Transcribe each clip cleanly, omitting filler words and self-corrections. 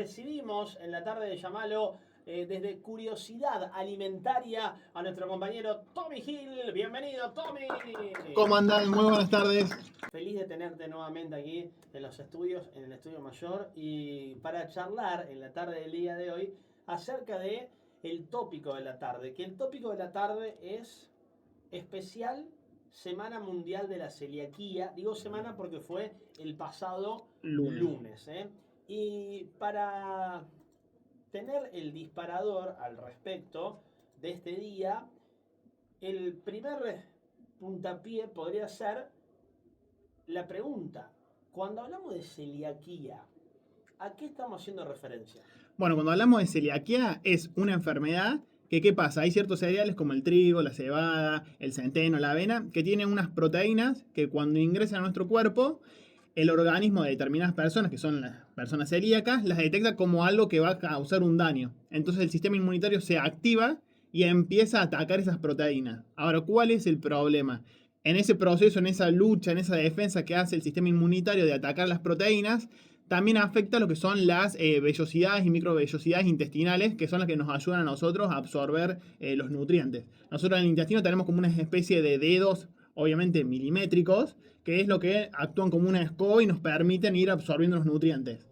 recibimos en la tarde de Yamalo desde Curiosidad Alimentaria a nuestro compañero Tommy Hill. Bienvenido, Tommy. ¿Cómo andan? Muy buenas tardes. Feliz de tenerte nuevamente aquí en los estudios, en el estudio mayor, y para charlar en la tarde del día de hoy acerca de el tópico de la tarde, que el tópico de la tarde es especial Semana Mundial de la Celiaquía. Digo semana porque fue el pasado lunes. Y para tener el disparador al respecto de este día, el primer puntapié podría ser la pregunta. Cuando hablamos de celiaquía, ¿a qué estamos haciendo referencia? Bueno, cuando hablamos de celiaquía, es una enfermedad que, ¿qué pasa? Hay ciertos cereales como el trigo, la cebada, el centeno, la avena, que tienen unas proteínas que cuando ingresan a nuestro cuerpo, el organismo de determinadas personas, que son las personas celíacas, las detecta como algo que va a causar un daño. Entonces el sistema inmunitario se activa y empieza a atacar esas proteínas. Ahora, ¿cuál es el problema? En ese proceso, en esa lucha, en esa defensa que hace el sistema inmunitario de atacar las proteínas, también afecta lo que son las vellosidades y microvellosidades intestinales, que son las que nos ayudan a nosotros a absorber los nutrientes. Nosotros en el intestino tenemos como una especie de dedos, obviamente milimétricos, que es lo que actúan como una escoba y nos permiten ir absorbiendo los nutrientes.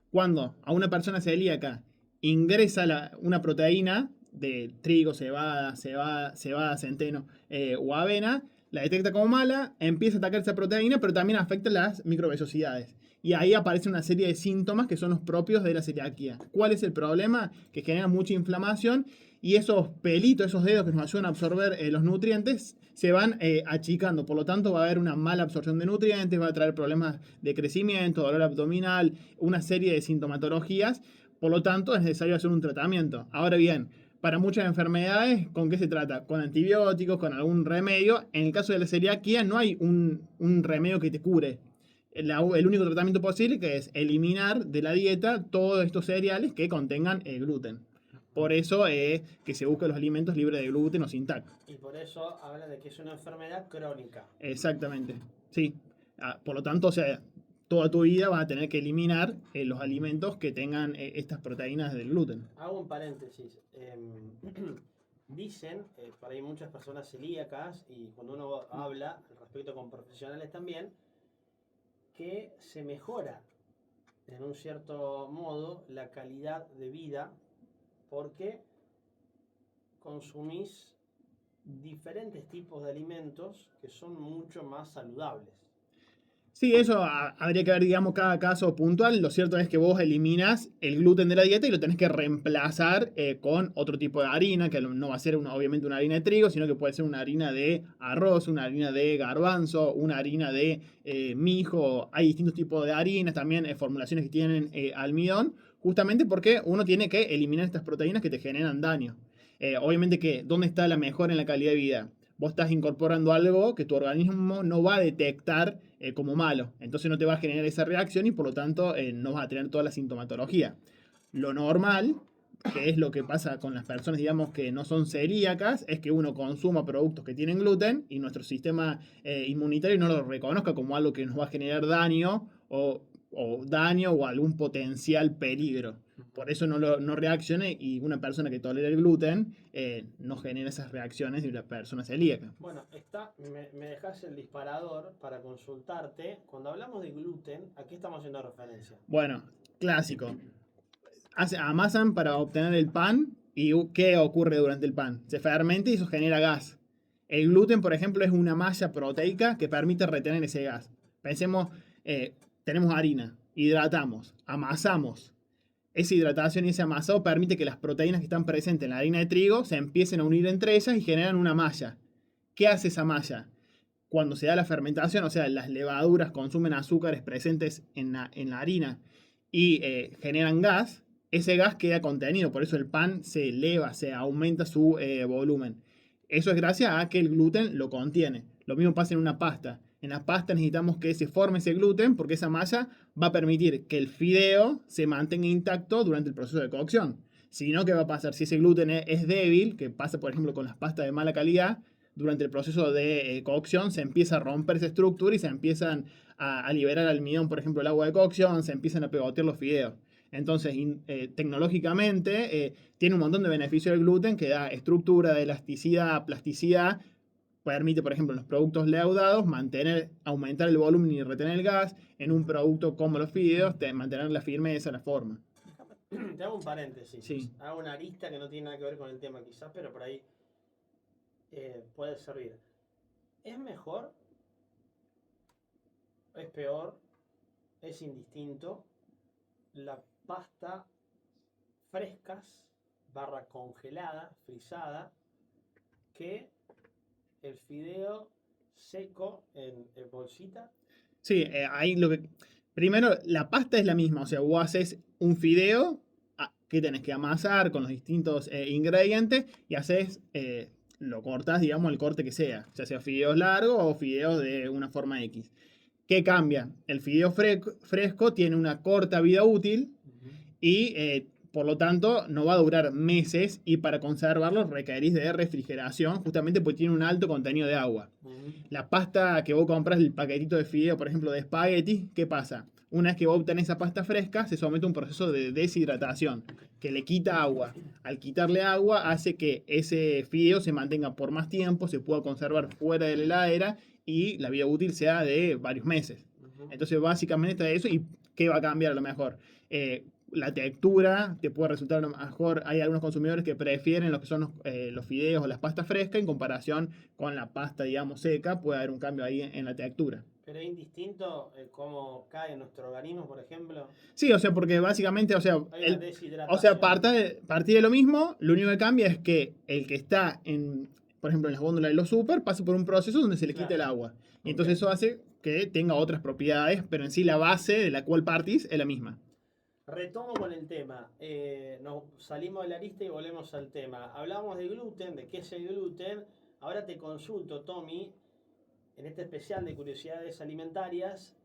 Cuando a una persona celíaca ingresa una proteína de trigo, cebada, centeno o avena, la detecta como mala, empieza a atacar esa proteína, pero también afecta las microvellosidades. Y ahí aparece una serie de síntomas que son los propios de la celiaquía. ¿Cuál es el problema? Que genera mucha inflamación y esos pelitos, esos dedos que nos ayudan a absorber los nutrientes, se van achicando. Por lo tanto, va a haber una mala absorción de nutrientes, va a traer problemas de crecimiento, dolor abdominal, una serie de sintomatologías. Por lo tanto, es necesario hacer un tratamiento. Ahora bien, para muchas enfermedades, ¿con qué se trata? Con antibióticos, con algún remedio. En el caso de la celiaquía no hay un remedio que te cure. El único tratamiento posible que es eliminar de la dieta todos estos cereales que contengan gluten. Por eso es que se buscan los alimentos libres de gluten o sin TAC. Y por eso habla de que es una enfermedad crónica. Exactamente, sí. Por lo tanto, o sea, toda tu vida vas a tener que eliminar los alimentos que tengan estas proteínas del gluten. Hago un paréntesis. Dicen, por ahí muchas personas celíacas, y cuando uno habla al respecto con profesionales también, que se mejora en un cierto modo la calidad de vida porque consumís diferentes tipos de alimentos que son mucho más saludables. Sí, eso habría que ver, digamos, cada caso puntual. Lo cierto es que vos eliminas el gluten de la dieta y lo tenés que reemplazar con otro tipo de harina, que no va a ser obviamente una harina de trigo, sino que puede ser una harina de arroz, una harina de garbanzo, una harina de mijo. Hay distintos tipos de harinas, también formulaciones que tienen almidón, justamente porque uno tiene que eliminar estas proteínas que te generan daño. Obviamente que, ¿dónde está la mejora en la calidad de vida? Vos estás incorporando algo que tu organismo no va a detectar como malo. Entonces no te va a generar esa reacción y por lo tanto no vas a tener toda la sintomatología. Lo normal, que es lo que pasa con las personas, digamos, que no son celíacas, es que uno consuma productos que tienen gluten y nuestro sistema inmunitario no lo reconozca como algo que nos va a generar daño o algún potencial peligro. Por eso no reaccione y una persona que tolera el gluten no genera esas reacciones de una persona celíaca. Bueno, me dejas el disparador para consultarte. Cuando hablamos de gluten, ¿a qué estamos haciendo referencia? Bueno, clásico. Amasan para obtener el pan y ¿qué ocurre durante el pan? Se fermenta y eso genera gas. El gluten, por ejemplo, es una malla proteica que permite retener ese gas. Pensemos, tenemos harina, hidratamos, amasamos. Esa hidratación y ese amasado permite que las proteínas que están presentes en la harina de trigo se empiecen a unir entre ellas y generan una malla. ¿Qué hace esa malla? Cuando se da la fermentación, o sea, las levaduras consumen azúcares presentes en la harina y generan gas, ese gas queda contenido, por eso el pan se eleva, se aumenta su volumen. Eso es gracias a que el gluten lo contiene. Lo mismo pasa en una pasta. En la pasta necesitamos que se forme ese gluten porque esa malla va a permitir que el fideo se mantenga intacto durante el proceso de cocción. Si no, ¿qué va a pasar? Si ese gluten es débil, que pasa por ejemplo con las pastas de mala calidad, durante el proceso de cocción se empieza a romper esa estructura y se empiezan a liberar almidón, por ejemplo, el agua de cocción, se empiezan a pegotear los fideos. Entonces, tecnológicamente, tiene un montón de beneficios el gluten que da estructura, elasticidad, plasticidad. Permite, por ejemplo, en los productos leudados aumentar el volumen y retener el gas. En un producto como los fideos, mantener la firmeza, la forma. Te hago un paréntesis. Sí. Hago una arista que no tiene nada que ver con el tema quizás, pero por ahí puede servir. ¿Es mejor? ¿Es peor? ¿Es indistinto? La pasta frescas / congelada, frisada, que el fideo seco en bolsita. Sí, ahí primero, la pasta es la misma, o sea, vos haces un fideo que tenés que amasar con los distintos ingredientes y lo cortas, digamos, el corte que sea, ya sea fideos largos o fideos de una forma X. ¿Qué cambia? El fideo fresco tiene una corta vida útil y por lo tanto no va a durar meses y para conservarlo requerís de refrigeración justamente porque tiene un alto contenido de agua. La pasta que vos compras, el paquetito de fideo, por ejemplo, de espagueti, ¿qué pasa? Una vez que vos obtenés esa pasta fresca, se somete a un proceso de deshidratación que le quita agua. Al quitarle agua, hace que ese fideo se mantenga por más tiempo, se pueda conservar fuera de la heladera y la vida útil sea de varios meses. Entonces, básicamente está eso. ¿Y qué va a cambiar a lo mejor? La textura te puede resultar a lo mejor. Hay algunos consumidores que prefieren lo que son los fideos o las pastas frescas en comparación con la pasta, digamos, seca. Puede haber un cambio ahí en la textura. ¿Pero es indistinto cómo cae en nuestro organismo, por ejemplo? Sí, o sea, porque básicamente, o sea, Hay una deshidratación. partir de lo mismo, lo único que cambia es que el que está por ejemplo, en las góndolas de los super, pasa por un proceso donde se le quita el agua. Y entonces eso hace que tenga otras propiedades, pero en sí la base de la cual partís es la misma. Retomo con el tema. Nos salimos de la lista y volvemos al tema. Hablamos de gluten, de qué es el gluten. Ahora te consulto, Tommy, en este especial de curiosidades alimentarias,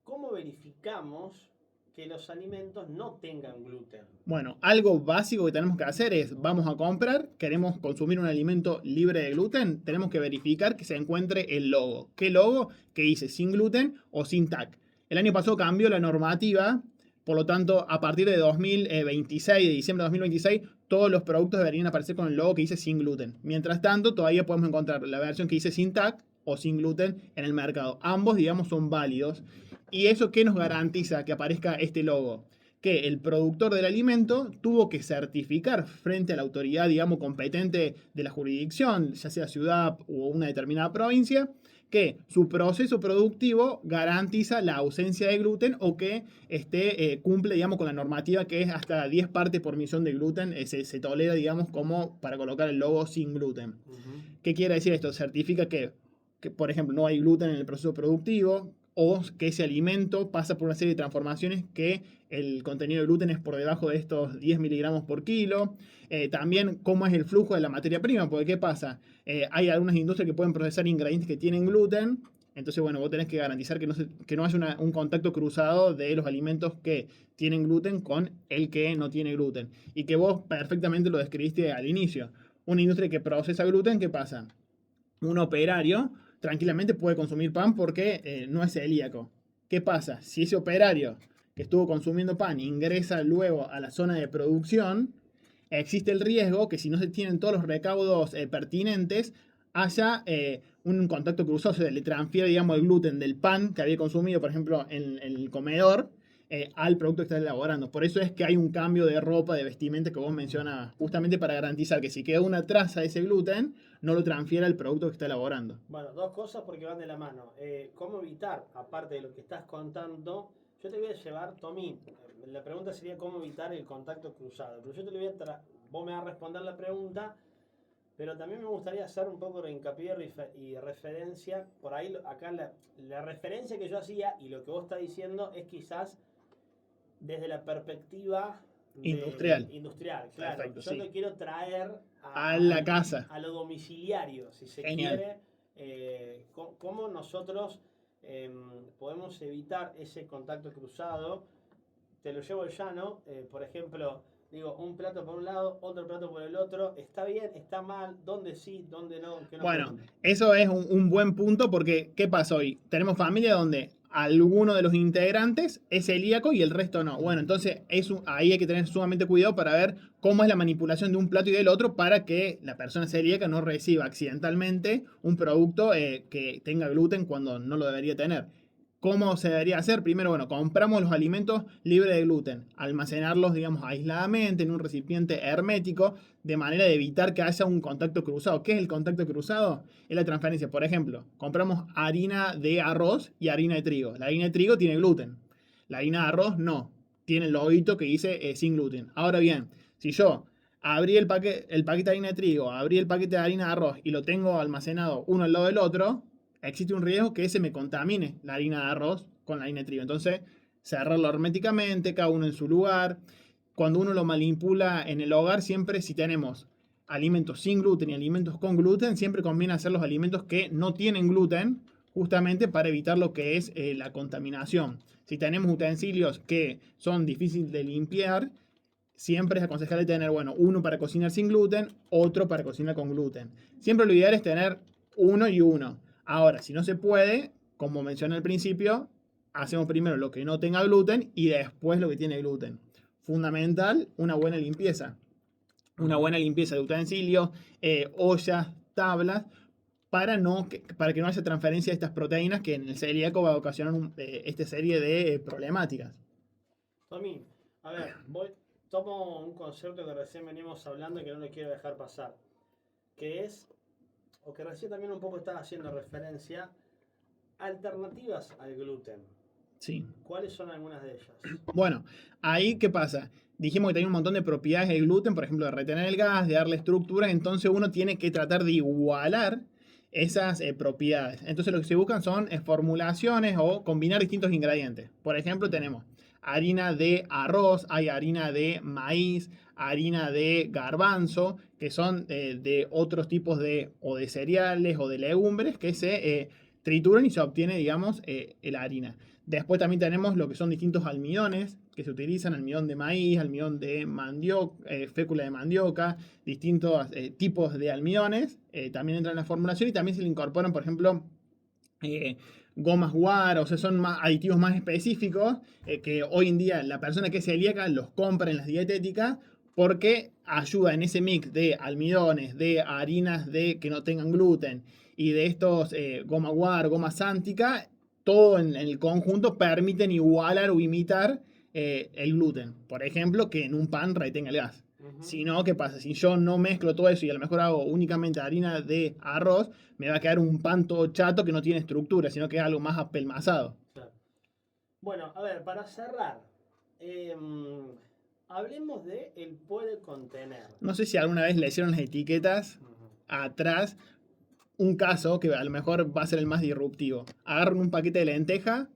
¿cómo verificamos que los alimentos no tengan gluten? Bueno, algo básico que tenemos que hacer es, vamos a comprar, queremos consumir un alimento libre de gluten, tenemos que verificar que se encuentre el logo. ¿Qué logo? Que dice sin gluten o sin TAC. El año pasado cambió la normativa, por lo tanto, a partir de 2026, de diciembre de 2026, todos los productos deberían aparecer con el logo que dice sin gluten. Mientras tanto, todavía podemos encontrar la versión que dice sin TAC o sin gluten en el mercado. Ambos, digamos, son válidos. ¿Y eso qué nos garantiza que aparezca este logo? Que el productor del alimento tuvo que certificar frente a la autoridad, digamos, competente de la jurisdicción, ya sea ciudad o una determinada provincia, que su proceso productivo garantiza la ausencia de gluten o que cumple, digamos, con la normativa que es hasta 10 partes por millón de gluten, se tolera, digamos, como para colocar el logo sin gluten. ¿Qué quiere decir esto? Certifica que, por ejemplo, no hay gluten en el proceso productivo, o que ese alimento pasa por una serie de transformaciones que el contenido de gluten es por debajo de estos 10 miligramos por kilo. También cómo es el flujo de la materia prima, porque ¿qué pasa? Hay algunas industrias que pueden procesar ingredientes que tienen gluten, entonces bueno, vos tenés que garantizar que no haya un contacto cruzado de los alimentos que tienen gluten con el que no tiene gluten. Y que vos perfectamente lo describiste al inicio. Una industria que procesa gluten, ¿qué pasa? Un operario tranquilamente puede consumir pan porque no es celíaco. ¿Qué pasa? Si ese operario que estuvo consumiendo pan ingresa luego a la zona de producción, existe el riesgo que si no se tienen todos los recaudos pertinentes, haya un contacto cruzado, o sea, le transfiere, digamos, el gluten del pan que había consumido, por ejemplo, en el comedor, al producto que está elaborando. Por eso es que hay un cambio de ropa, de vestimenta que vos mencionabas, justamente para garantizar que si queda una traza de ese gluten, no lo transfiera al producto que está elaborando. Bueno, dos cosas porque van de la mano. ¿Cómo evitar, aparte de lo que estás contando? Yo te voy a llevar, Tommy, la pregunta sería cómo evitar el contacto cruzado. Pero yo te lo voy a vos me vas a responder la pregunta, pero también me gustaría hacer un poco de hincapié y referencia. Por ahí, acá la referencia que yo hacía y lo que vos estás diciendo es quizás desde la perspectiva industrial, claro. Perfecto, yo lo quiero traer a la casa, a lo domiciliario, si se Genial. quiere. ¿Cómo nosotros podemos evitar ese contacto cruzado? Te lo llevo al llano, por ejemplo, digo, un plato por un lado, otro plato por el otro. ¿Está bien? ¿Está mal? ¿Dónde sí? ¿Dónde no? Bueno, eso es un buen punto porque ¿qué pasa hoy? Tenemos familias donde alguno de los integrantes es celíaco y el resto no. Bueno, entonces ahí hay que tener sumamente cuidado para ver cómo es la manipulación de un plato y del otro para que la persona celíaca no reciba accidentalmente un producto que tenga gluten cuando no lo debería tener. ¿Cómo se debería hacer? Primero, bueno, compramos los alimentos libres de gluten, almacenarlos, digamos, aisladamente en un recipiente hermético, de manera de evitar que haya un contacto cruzado. ¿Qué es el contacto cruzado? Es la transferencia. Por ejemplo, compramos harina de arroz y harina de trigo. La harina de trigo tiene gluten. La harina de arroz no. Tiene el loguito que dice sin gluten. Ahora bien, si yo abrí el paquete de harina de trigo, abrí el paquete de harina de arroz y lo tengo almacenado uno al lado del otro, existe un riesgo que se me contamine la harina de arroz con la harina de trigo. Entonces, cerrarlo herméticamente, cada uno en su lugar. Cuando uno lo manipula en el hogar, siempre si tenemos alimentos sin gluten y alimentos con gluten, siempre conviene hacer los alimentos que no tienen gluten, justamente para evitar lo que es la contaminación. Si tenemos utensilios que son difíciles de limpiar, siempre es aconsejable tener, bueno, uno para cocinar sin gluten, otro para cocinar con gluten. Siempre lo ideal es tener uno y uno. Ahora, si no se puede, como mencioné al principio, hacemos primero lo que no tenga gluten y después lo que tiene gluten. Fundamental, una buena limpieza. Una buena limpieza de utensilios, ollas, tablas, para que no haya transferencia de estas proteínas que en el celíaco va a ocasionar esta serie de problemáticas. Tommy, a ver, tomo un concepto que recién venimos hablando y que no lo quiero dejar pasar, que es, o que recién también un poco estaba haciendo referencia, alternativas al gluten. Sí. ¿Cuáles son algunas de ellas? Bueno, ahí ¿qué pasa? Dijimos que tenía un montón de propiedades el gluten, por ejemplo, de retener el gas, de darle estructura, entonces uno tiene que tratar de igualar esas propiedades. Entonces lo que se buscan son formulaciones o combinar distintos ingredientes. Por ejemplo, tenemos harina de arroz, hay harina de maíz, harina de garbanzo, que son de otros tipos o de cereales o de legumbres que se trituran y se obtiene, digamos, la harina. Después también tenemos lo que son distintos almidones que se utilizan, almidón de maíz, almidón de mandioca, fécula de mandioca, distintos tipos de almidones, también entran en la formulación y también se le incorporan, por ejemplo, gomas guar, o sea, son más aditivos más específicos que hoy en día la persona que es celíaca los compra en las dietéticas porque ayuda en ese mix de almidones, de harinas que no tengan gluten y de estos goma guar, goma sántica, todo en el conjunto permiten igualar o imitar el gluten. Por ejemplo, que en un pan retenga el gas. Si no, ¿qué pasa? Si yo no mezclo todo eso y a lo mejor hago únicamente harina de arroz, me va a quedar un pan todo chato que no tiene estructura, sino que es algo más apelmazado. Claro. Bueno, a ver, para cerrar, hablemos de el puede contener. No sé si alguna vez le hicieron las etiquetas atrás. Un caso que a lo mejor va a ser el más disruptivo. Agarran un paquete de lenteja,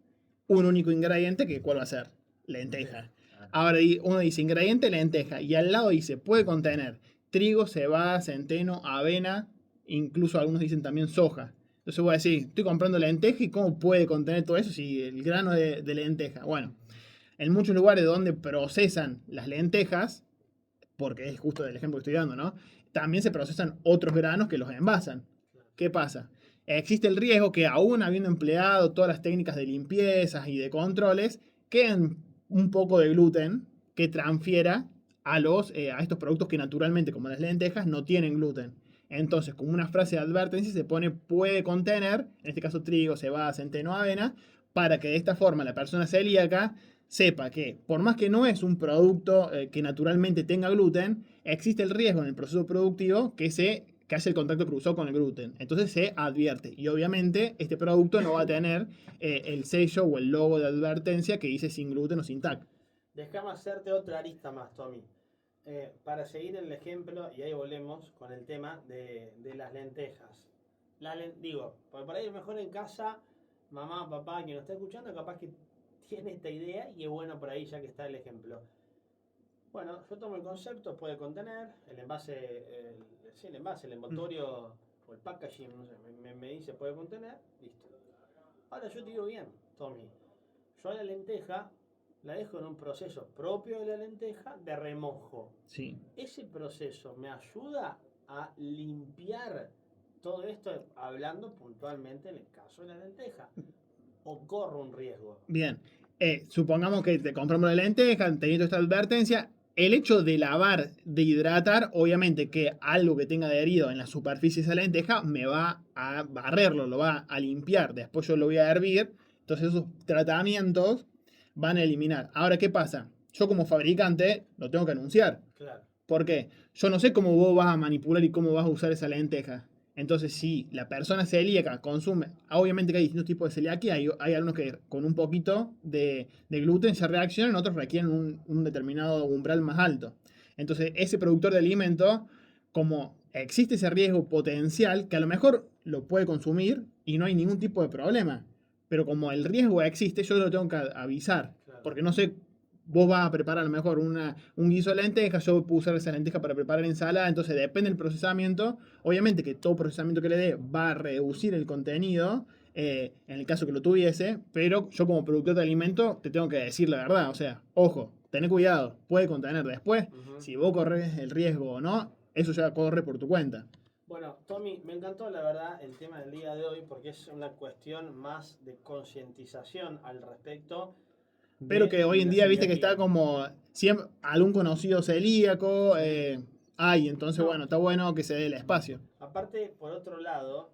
un único ingrediente, que ¿cuál va a ser? Lenteja. Ahora uno dice ingrediente lenteja y al lado dice puede contener trigo, cebada, centeno, avena, incluso algunos dicen también soja. Entonces voy a decir, estoy comprando lenteja y cómo puede contener todo eso si el grano de lenteja. Bueno, en muchos lugares donde procesan las lentejas, porque es justo el ejemplo que estoy dando, ¿no? También se procesan otros granos que los envasan. ¿Qué pasa? Existe el riesgo que aún habiendo empleado todas las técnicas de limpieza y de controles, queden un poco de gluten que transfiera a estos productos que naturalmente, como las lentejas, no tienen gluten. Entonces, como una frase de advertencia se pone puede contener, en este caso trigo, cebada, centeno, avena, para que de esta forma la persona celíaca sepa que por más que no es un producto que naturalmente tenga gluten, existe el riesgo en el proceso productivo que hace el contacto cruzado con el gluten. Entonces se advierte. Y obviamente este producto no va a tener el sello o el logo de advertencia que dice sin gluten o sin TAC. Déjame hacerte otra arista más, Tommy. Para seguir el ejemplo, y ahí volvemos con el tema de las lentejas. Digo, por ahí es mejor en casa, mamá, papá, quien nos está escuchando, capaz que tiene esta idea y es bueno por ahí ya que está el ejemplo. Bueno, yo tomo el concepto, puede contener, el envase, el envoltorio o el packaging, no sé, me dice puede contener, listo. Ahora yo te digo bien, Tommy, yo a la lenteja la dejo en un proceso propio de la lenteja de remojo. Sí. Ese proceso me ayuda a limpiar todo esto, hablando puntualmente en el caso de la lenteja. o corro un riesgo? Bien, supongamos que te compramos la lenteja, teniendo esta advertencia, el hecho de lavar, de hidratar, obviamente que algo que tenga adherido en la superficie de esa lenteja me va a barrerlo, lo va a limpiar, después yo lo voy a hervir, entonces esos tratamientos van a eliminar. Ahora, ¿qué pasa? Yo como fabricante lo tengo que anunciar. Claro. ¿Por qué? Yo no sé cómo vos vas a manipular y cómo vas a usar esa lenteja. Entonces, si la persona celíaca consume, obviamente que hay distintos tipos de celiaquía, hay algunos que con un poquito de gluten ya reaccionan, otros requieren un determinado umbral más alto. Entonces, ese productor de alimento, como existe ese riesgo potencial, que a lo mejor lo puede consumir y no hay ningún tipo de problema, pero como el riesgo existe, yo lo tengo que avisar, Claro. porque no sé, vos vas a preparar a lo mejor un guiso de lentejas, yo puedo usar esa lenteja para preparar ensalada, entonces depende del procesamiento. Obviamente que todo procesamiento que le dé va a reducir el contenido, en el caso que lo tuviese, pero yo como productor de alimento te tengo que decir la verdad, o sea, ojo, tené cuidado, puede contener después, si vos corres el riesgo o no, eso ya corre por tu cuenta. Bueno, Tommy, me encantó la verdad el tema del día de hoy porque es una cuestión más de concientización al respecto Pero de que hoy en la día, viste que está celiaquía. como siempre, algún conocido celíaco, Sí. hay, entonces No, bueno, está bueno que se dé el espacio. aparte, por otro lado,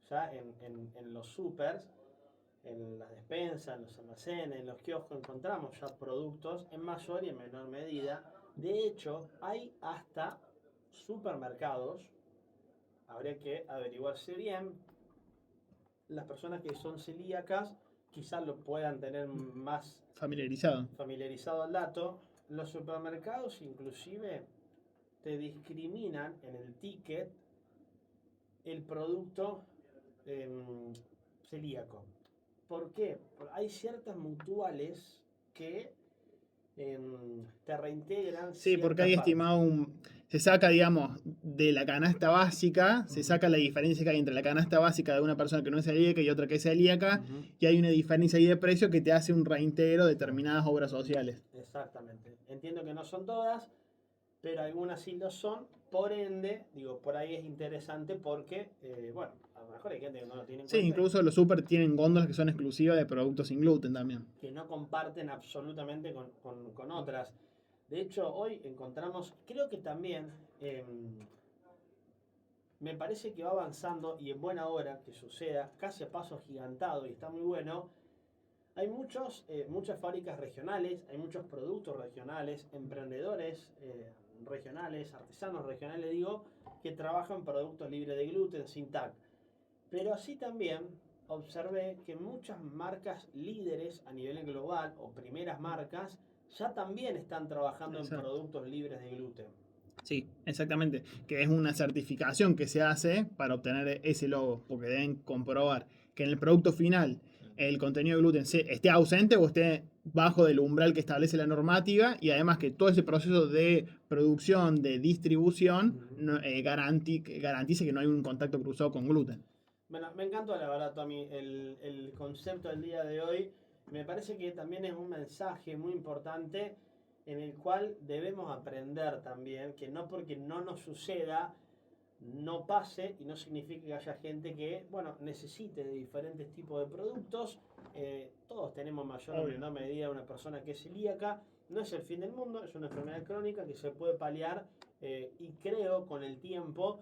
ya en los supers, en las despensas, en los almacenes, en los kioscos, encontramos ya productos en mayor y en menor medida. De hecho, hay hasta supermercados, habría que averiguarse bien, las personas que son celíacas quizás lo puedan tener más Familiarizado. familiarizado al dato. Los supermercados inclusive te discriminan en el ticket el producto celíaco. ¿Por qué? Porque hay ciertas mutuales que te reintegran Sí, porque hay cierta parte. estimado se saca, digamos, de la canasta básica, se Ujú, saca la diferencia que hay entre la canasta básica de una persona que no es celíaca y otra que es celíaca, ujú. y hay una diferencia ahí de precio que te hace un reintegro de Claro, determinadas obras sociales. exactamente. Entiendo que no son todas, pero algunas sí lo son. Por ende, digo, por ahí es interesante porque, bueno, a lo mejor hay gente que no lo tiene en Sí, cuenta y incluso los super tienen góndolas que son exclusivas de productos sin gluten también. que no comparten absolutamente con otras. De hecho, hoy encontramos, creo que también, me parece que va avanzando y en buena hora que suceda, casi a paso gigantado y está muy bueno. Hay muchas fábricas regionales, hay muchos productos regionales, emprendedores regionales, artesanos regionales, digo, que trabajan productos libres de gluten, sin TAC. Pero así también observé que muchas marcas líderes a nivel global o primeras marcas ya también están trabajando en Exacto. productos libres de gluten. Sí, exactamente. Que es una certificación que se hace para obtener ese logo, porque deben comprobar que en el producto final el contenido de gluten esté ausente o esté bajo del umbral que establece la normativa y además que todo ese proceso de producción, de distribución, garantice que no hay un contacto cruzado con gluten. Bueno, me encantó la verdad, Tommy, el concepto del día de hoy. Me parece que también es un mensaje muy importante en el cual debemos aprender también que no porque no nos suceda, no pase y no significa que haya gente que, bueno, necesite de diferentes tipos de productos. Todos tenemos mayor o Obvio. menor medida una persona que es celíaca. No es el fin del mundo, es una enfermedad crónica que se puede paliar y creo con el tiempo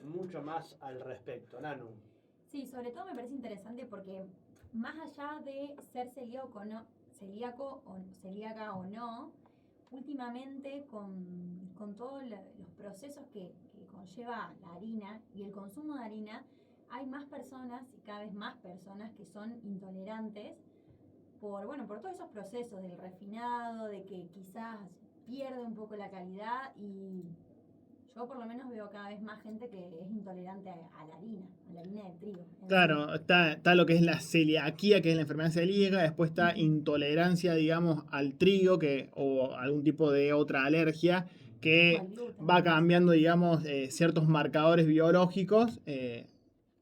mucho más al respecto. Nanu. Sí, sobre todo me parece interesante porque más allá de ser celíaco o celíaca o no, últimamente con todos los procesos que conlleva la harina y el consumo de harina, hay más personas y cada vez más personas que son intolerantes por todos esos procesos del refinado, de que quizás pierde un poco la calidad y yo por lo menos veo cada vez más gente que es intolerante a la harina de trigo en sí. Claro, está lo que es la celiaquía, que es la enfermedad celíaca, después está intolerancia, digamos, al trigo o algún tipo de otra alergia O que al gluten va también. cambiando, digamos, ciertos marcadores biológicos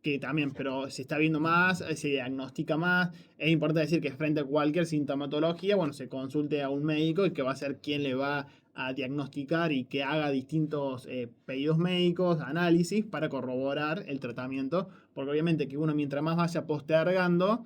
que también, pero se está viendo más, se diagnostica más. Es importante decir que frente a cualquier sintomatología, bueno, se consulte a un médico y que va a ser quien le va a diagnosticar y que haga distintos pedidos médicos, análisis para corroborar el tratamiento, porque obviamente que uno mientras más vaya postergando,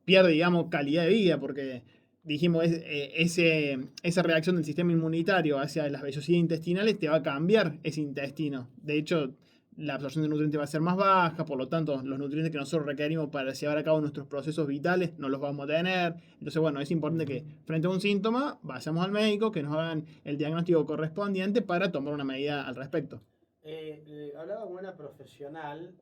pierde, digamos, calidad de vida, porque dijimos, esa reacción del sistema inmunitario hacia las vellosidades intestinales te va a cambiar ese intestino. De hecho, la absorción de nutrientes va a ser más baja, por lo tanto, los nutrientes que nosotros requerimos para llevar a cabo nuestros procesos vitales no los vamos a tener. Entonces, bueno, es importante que frente a un síntoma vayamos al médico, que nos hagan el diagnóstico correspondiente para tomar una medida al respecto. Hablaba con una profesional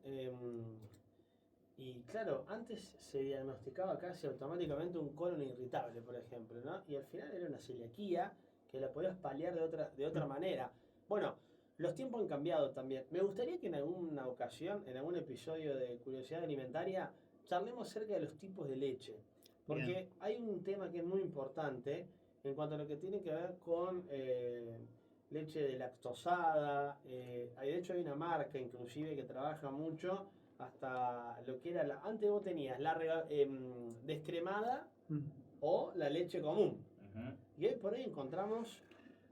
y claro, antes se diagnosticaba casi automáticamente un colon irritable, por ejemplo, ¿no? Y al final era una celiaquía que la podías paliar de otra manera. Bueno, los tiempos han cambiado también. Me gustaría que en alguna ocasión, en algún episodio de Curiosidad Alimentaria, charlemos acerca de los tipos de leche. Porque Bien. hay un tema que es muy importante en cuanto a lo que tiene que ver con leche delactosada. De hecho hay una marca inclusive que trabaja mucho hasta lo que era antes vos tenías la descremada o la leche común. Y hoy por ahí encontramos.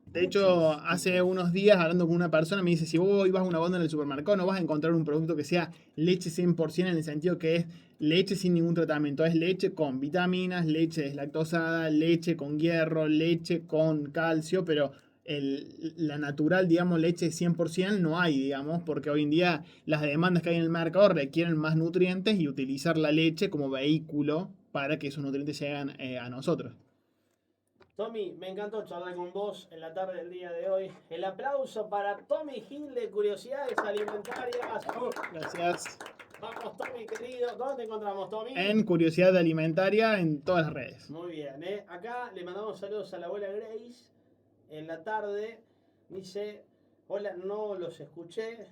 De hecho, hace unos días hablando con una persona me dice, si vos ibas a una bomba en el supermercado no vas a encontrar un producto que sea leche 100% en el sentido que es leche sin ningún tratamiento. Es leche con vitaminas, leche deslactosada, leche con hierro, leche con calcio, pero la natural, digamos, leche 100% no hay, digamos, porque hoy en día las demandas que hay en el mercado requieren más nutrientes y utilizar la leche como vehículo para que esos nutrientes lleguen a nosotros. Tommy, me encantó charlar con vos en la tarde del día de hoy. El aplauso para Tommy Gil de Curiosidades Alimentarias. Gracias. Vamos, Tommy, querido. ¿Dónde te encontramos, Tommy? En Curiosidad Alimentaria en todas las redes. Muy bien, ¿eh? Acá le mandamos saludos a la abuela Grace. En la tarde dice, hola, no los escuché.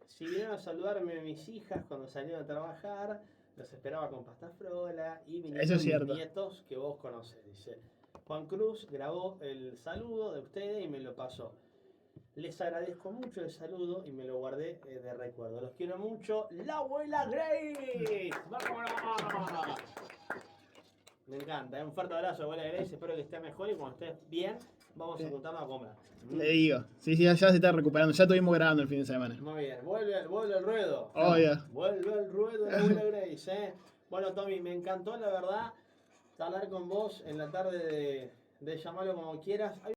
Si vinieron a saludarme mis hijas cuando salieron a trabajar, los esperaba con pasta frola y Eso vinieron es cierto. mis nietos que vos conocés, dice. Juan Cruz grabó el saludo de ustedes y me lo pasó. Les agradezco mucho el saludo y me lo guardé de recuerdo. Los quiero mucho. ¡La abuela Grace! ¡Vámonos! Me encanta. Un fuerte abrazo, abuela Grace. Espero que estés mejor y cuando estés bien, vamos a juntarnos a comer. Le digo. Sí, ya se está recuperando. Ya estuvimos grabando el fin de semana. Muy bien. Vuelve al ruedo. Obvio. Vuelve al ruedo la abuela Grace, ¿eh? Bueno, Tommy, me encantó, la verdad, hablar con vos en la tarde de llamarlo como quieras.